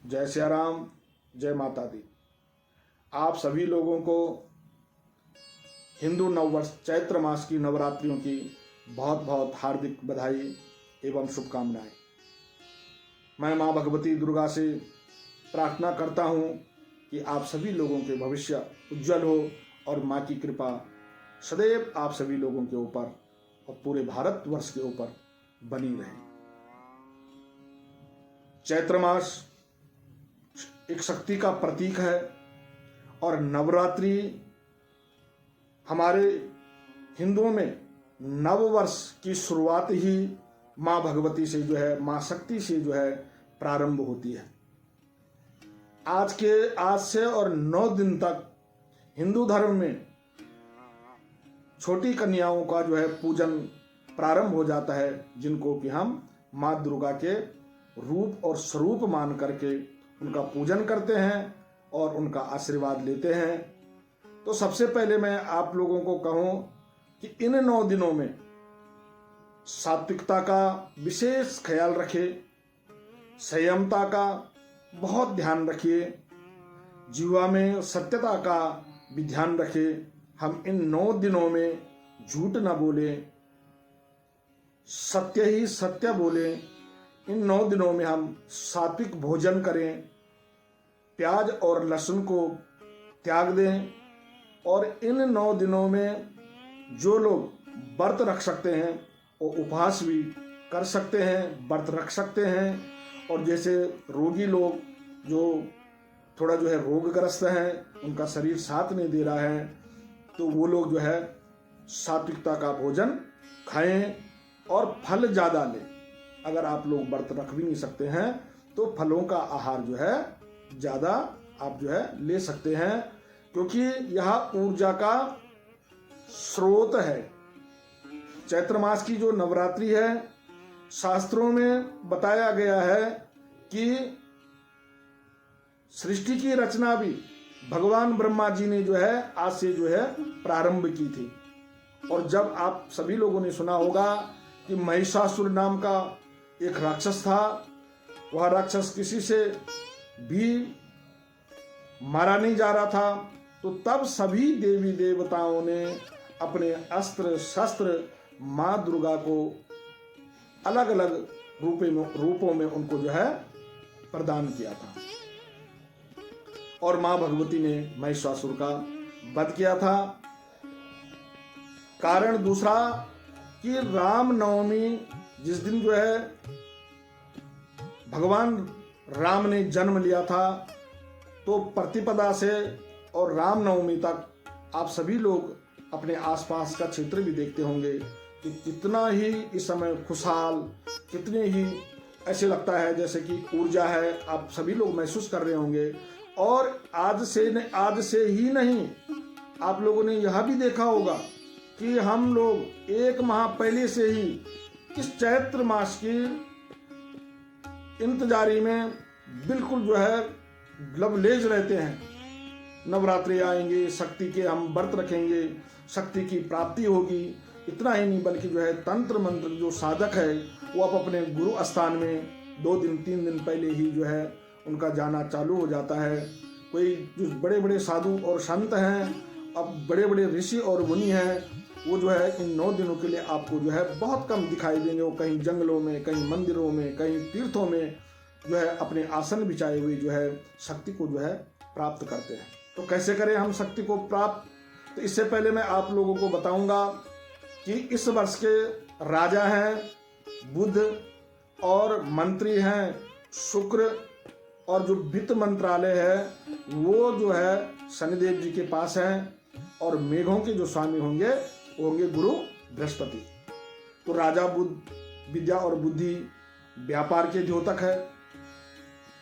जय सिया राम, जय माता दी। आप सभी लोगों को हिंदू नववर्ष चैत्र मास की नवरात्रियों की बहुत बहुत हार्दिक बधाई एवं शुभकामनाएं। मैं माँ भगवती दुर्गा से प्रार्थना करता हूँ कि आप सभी लोगों के भविष्य उज्जवल हो और माँ की कृपा सदैव आप सभी लोगों के ऊपर और पूरे भारतवर्ष के ऊपर बनी रहे। चैत्र मास एक शक्ति का प्रतीक है और नवरात्रि हमारे हिंदुओं में नववर्ष की शुरुआत ही माँ भगवती से माँ शक्ति से प्रारंभ होती है। आज से और 9 दिन तक हिंदू धर्म में छोटी कन्याओं का पूजन प्रारंभ हो जाता है, जिनको कि हम माँ दुर्गा के रूप और स्वरूप मान करके उनका पूजन करते हैं और उनका आशीर्वाद लेते हैं। तो सबसे पहले मैं आप लोगों को कहूं कि इन 9 दिनों में सात्विकता का विशेष ख्याल रखें, संयमता का बहुत ध्यान रखिए, जीवा में सत्यता का भी ध्यान रखें। हम इन 9 दिनों में झूठ न बोले, सत्य ही सत्य बोले। इन 9 दिनों में हम सात्विक भोजन करें, प्याज और लहसुन को त्याग दें और इन 9 दिनों में जो लोग व्रत रख सकते हैं वो उपवास भी कर सकते हैं, व्रत रख सकते हैं। और जैसे रोगी लोग जो थोड़ा रोगग्रस्त हैं, उनका शरीर साथ नहीं दे रहा है, तो वो लोग सात्विकता का भोजन खाएं और फल ज़्यादा लें। अगर आप लोग व्रत रख भी नहीं सकते हैं तो फलों का आहार ज़्यादा आप ले सकते हैं, क्योंकि यह ऊर्जा का स्रोत है। चैत्र मास की जो नवरात्रि है, शास्त्रों में बताया गया है कि सृष्टि की रचना भी भगवान ब्रह्मा जी ने आज से प्रारंभ की थी। और जब आप सभी लोगों ने सुना होगा कि महिषासुर नाम का एक राक्षस था, वह राक्षस किसी से भी मारा नहीं जा रहा था, तो तब सभी देवी देवताओं ने अपने अस्त्र शस्त्र माँ दुर्गा को अलग अलग रूपों में उनको प्रदान किया था। और माँ भगवती ने महिषासुर का वध किया था। कारण दूसरा कि राम नवमी जिस दिन भगवान राम ने जन्म लिया था, तो प्रतिपदा से और राम नवमी तक आप सभी लोग अपने आसपास का क्षेत्र भी देखते होंगे कि कितना ही इस समय खुशहाल, कितने ही ऐसे लगता है जैसे कि ऊर्जा है, आप सभी लोग महसूस कर रहे होंगे। और आज से ही नहीं, आप लोगों ने यह भी देखा होगा कि हम लोग 1 माह पहले से ही इस चैत्र मास की इंतजारी में बिल्कुल लबलेज रहते हैं। नवरात्रि आएंगे, शक्ति के हम व्रत रखेंगे, शक्ति की प्राप्ति होगी। इतना ही नहीं बल्कि तंत्र मंत्र जो साधक है वो अब अपने गुरु स्थान में 2 दिन 3 दिन पहले ही उनका जाना चालू हो जाता है। कोई जो बड़े बड़े साधु और संत हैं, अब बड़े बड़े ऋषि और मुनि हैं, वो इन 9 दिनों के लिए आपको बहुत कम दिखाई देंगे। वो कहीं जंगलों में, कहीं मंदिरों में, कहीं तीर्थों में अपने आसन बिछाए हुए शक्ति को प्राप्त करते हैं। तो कैसे करें हम शक्ति को प्राप्त? तो इससे पहले मैं आप लोगों को बताऊंगा कि इस वर्ष के राजा हैं बुध और मंत्री हैं शुक्र, और जो वित्त मंत्रालय है वो शनिदेव जी के पास है, और मेघों के जो स्वामी होंगे वो होंगे गुरु बृहस्पति। तो राजा बुध विद्या और बुद्धि व्यापार के द्योतक है।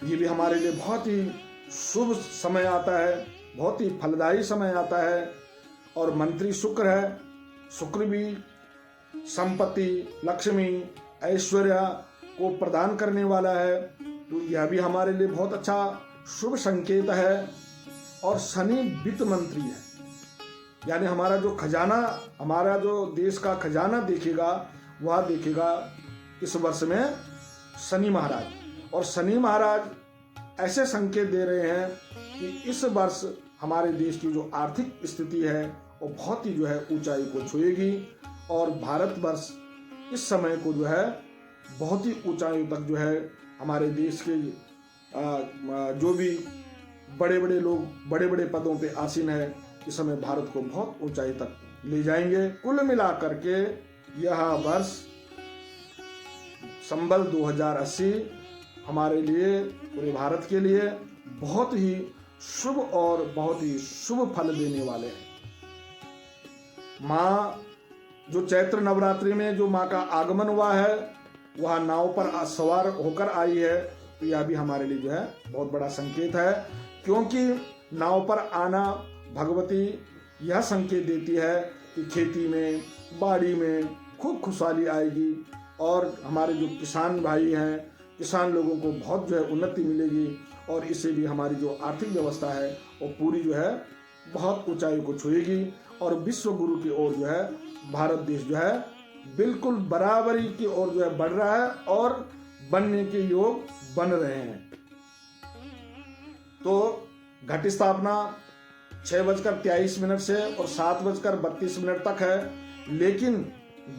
ये भी हमारे लिए बहुत ही शुभ समय आता है, बहुत ही फलदायी समय आता है। और मंत्री शुक्र है, शुक्र भी संपत्ति, लक्ष्मी, ऐश्वर्य को प्रदान करने वाला है, तो यह भी हमारे लिए बहुत अच्छा शुभ संकेत है। और शनि वित्त मंत्री है, यानी हमारा जो खजाना, हमारा जो देश का खजाना देखेगा, वह देखेगा इस वर्ष में शनि महाराज। और शनि महाराज ऐसे संकेत दे रहे हैं कि इस वर्ष हमारे देश की जो आर्थिक स्थिति है वो बहुत ही जो है ऊंचाई को छुएगी और भारतवर्ष इस समय को जो है बहुत ही ऊंचाई तक जो है हमारे देश के जो भी बड़े बड़े लोग बड़े बड़े पदों पे आसीन है इस समय भारत को बहुत ऊंचाई तक ले जाएंगे। कुल मिलाकर के यह वर्ष संबल 2080 हमारे लिए पूरे भारत के लिए बहुत ही शुभ और बहुत ही शुभ फल देने वाले हैं। माँ जो चैत्र नवरात्रि में जो माँ का आगमन हुआ है वह नाव पर सवार होकर आई है, तो यह भी हमारे लिए जो है बहुत बड़ा संकेत है, क्योंकि नाव पर आना भगवती यह संकेत देती है कि खेती में बाड़ी में खूब खुशहाली आएगी और हमारे जो किसान भाई हैं किसान लोगों को बहुत जो है उन्नति मिलेगी और इससे भी हमारी जो आर्थिक व्यवस्था है वो पूरी जो है बहुत ऊंचाई को छुएगी और विश्व गुरु की ओर जो है भारत देश जो है बिल्कुल बराबरी की ओर जो है बढ़ रहा है और बनने के योग बन रहे हैं। तो घट स्थापना 6:23 से और 7:32 तक है, लेकिन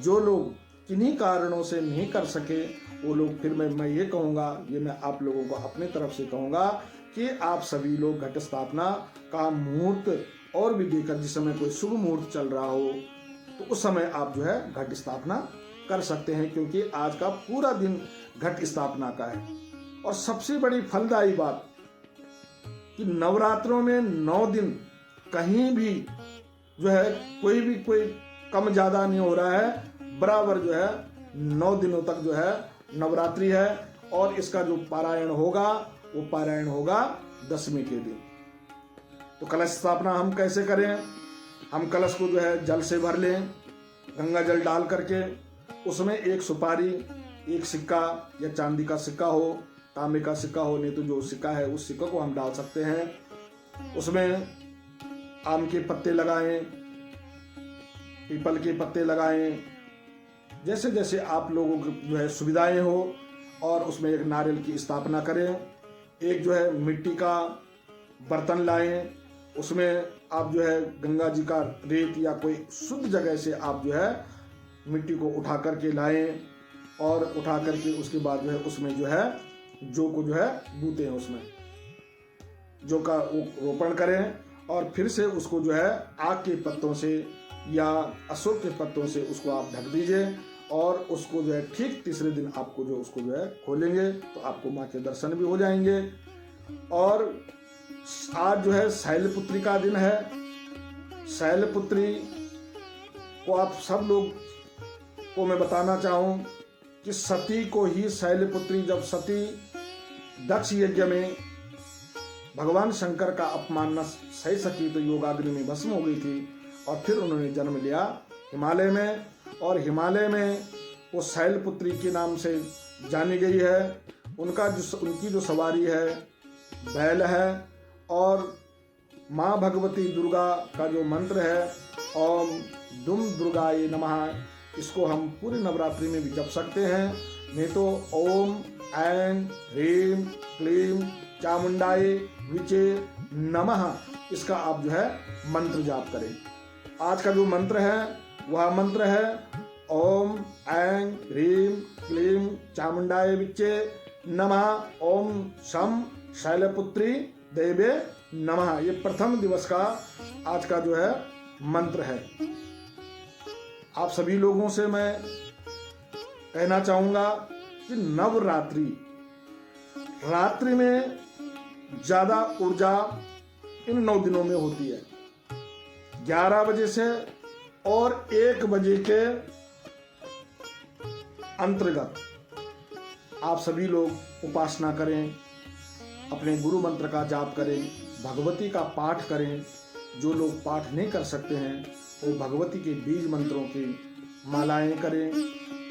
जो लोग किन्हीं कारणों से नहीं कर सके वो लोग फिर मैं ये कहूँगा, ये मैं आप लोगों को अपने तरफ से कहूँगा कि आप सभी लोग घट स्थापना का मुहूर्त और भी देखकर जिस समय कोई शुभ मुहूर्त चल रहा हो तो उस समय आप जो है घट स्थापना कर सकते हैं, क्योंकि आज का पूरा दिन घट स्थापना का है। और सबसे बड़ी फलदायी बात कि नवरात्रों में 9 दिन कहीं भी जो है कोई कम ज्यादा नहीं हो रहा है, बराबर जो है 9 दिनों तक जो है नवरात्रि है और इसका जो पारायण होगा वो पारायण होगा 10वीं के दिन। तो कलश स्थापना हम कैसे करें? हम कलश को जो है जल से भर लें, गंगा जल डाल करके उसमें एक सुपारी, एक सिक्का या चांदी का सिक्का हो, तांबे का सिक्का हो, नहीं तो जो सिक्का है उस सिक्के को हम डाल सकते हैं। उसमें आम के पत्ते लगाएं, पीपल के पत्ते लगाएं, जैसे जैसे आप लोगों की जो है सुविधाएं हो, और उसमें एक नारियल की स्थापना करें। एक जो है मिट्टी का बर्तन लाएं, उसमें आप जो है गंगा जी का रेत या कोई शुद्ध जगह से आप जो है मिट्टी को उठा करके लाएं और उठा करके उसके बाद जो है उसमें जो है जौ को जो है बूते हैं, उसमें जौ का रोपण करें और फिर से उसको जो है आग के पत्तों से या अशोक के पत्तों से उसको आप ढक दीजिए और उसको जो है ठीक तीसरे दिन आपको जो उसको जो है खोलेंगे तो आपको माँ के दर्शन भी हो जाएंगे। और आज जो है शैलपुत्री का दिन है। शैलपुत्री को आप सब लोग को मैं बताना चाहूँ कि सती को ही शैलपुत्री, जब सती दक्ष यज्ञ में भगवान शंकर का अपमान न सह सकी तो योगाग्नि में भस्म हो गई थी और फिर उन्होंने जन्म लिया हिमालय में, और हिमालय में वो शैलपुत्री के नाम से जानी गई है। उनकी जो सवारी है बैल है, और माँ भगवती दुर्गा का जो मंत्र है ओम दुम दुर्गाये नमः, इसको हम पूरी नवरात्रि में भी जप सकते हैं। नहीं तो ओम ऐं ह्रीं क्लीं चामुंडाये विचे नमः, इसका आप जो है मंत्र जाप करें। आज का जो मंत्र है वह मंत्र है ओम ऐं ह्रीं क्लीं चामुंडाये विचे नमः, ओम शम शैलपुत्री देवे नमः। ये प्रथम दिवस का आज का जो है मंत्र है। आप सभी लोगों से मैं कहना चाहूंगा कि नवरात्रि रात्रि में ज्यादा ऊर्जा इन 9 दिनों में होती है। 11 बजे से और 1 बजे के अंतर्गत आप सभी लोग उपासना करें, अपने गुरु मंत्र का जाप करें, भगवती का पाठ करें। जो लोग पाठ नहीं कर सकते हैं वो भगवती के बीज मंत्रों की मालाएं करें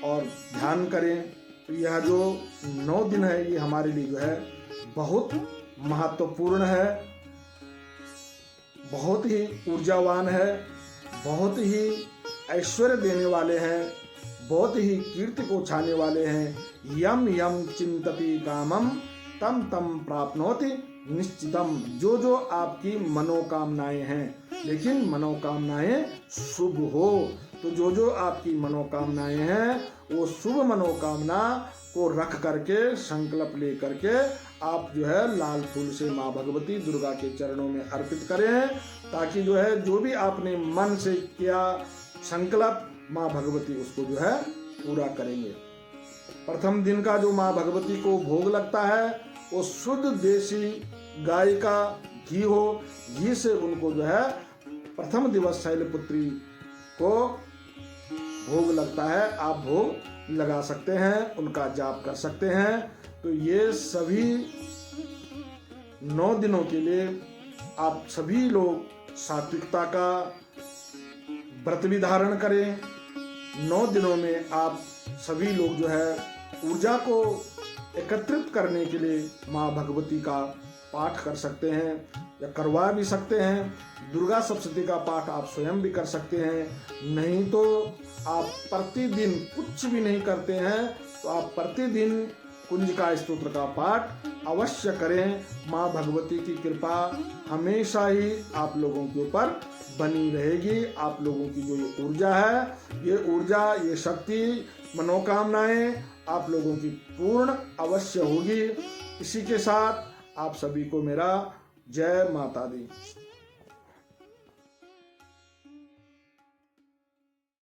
और ध्यान करें। तो यह जो 9 दिन है ये हमारे लिए जो है बहुत महत्वपूर्ण है, बहुत ही ऊर्जावान है, बहुत ही ऐश्वर्य देने वाले हैं, बहुत ही कीर्ति को छाने वाले हैं। यम यम चिंतति कामम तम तम प्राप्नोति निश्चितम। जो जो आपकी मनोकामनाएं हैं, लेकिन मनोकामनाएं शुभ हो, तो जो जो आपकी मनोकामनाएं हैं वो शुभ मनोकामना को रख करके, संकल्प ले करके आप जो है लाल फूल से माँ भगवती दुर्गा के चरणों में अर्पित करें, ताकि जो है जो भी आपने मन से किया संकल्प, माँ भगवती उसको जो है पूरा करेंगे। प्रथम दिन का जो माँ भगवती को भोग लगता है वो शुद्ध देसी गाय का घी हो, घी से उनको जो है प्रथम दिवस शैलपुत्री को भोग लगता है। आप भोग लगा सकते हैं, उनका जाप कर सकते हैं। तो ये सभी 9 दिनों के लिए आप सभी लोग सात्विकता का व्रत भी धारण करें। 9 दिनों में आप सभी लोग जो है ऊर्जा को एकत्रित करने के लिए माँ भगवती का पाठ कर सकते हैं या करवा भी सकते हैं। दुर्गा सप्तशती का पाठ आप स्वयं भी कर सकते हैं। नहीं तो आप प्रतिदिन कुछ भी नहीं करते हैं तो आप प्रतिदिन कुंजिका स्तोत्र का पाठ अवश्य करें। माँ भगवती की कृपा हमेशा ही आप लोगों के ऊपर बनी रहेगी। आप लोगों की जो ये ऊर्जा है, ये ऊर्जा, ये शक्ति, मनोकामनाएं आप लोगों की पूर्ण अवश्य होगी। इसी के साथ आप सभी को मेरा जय माता दी।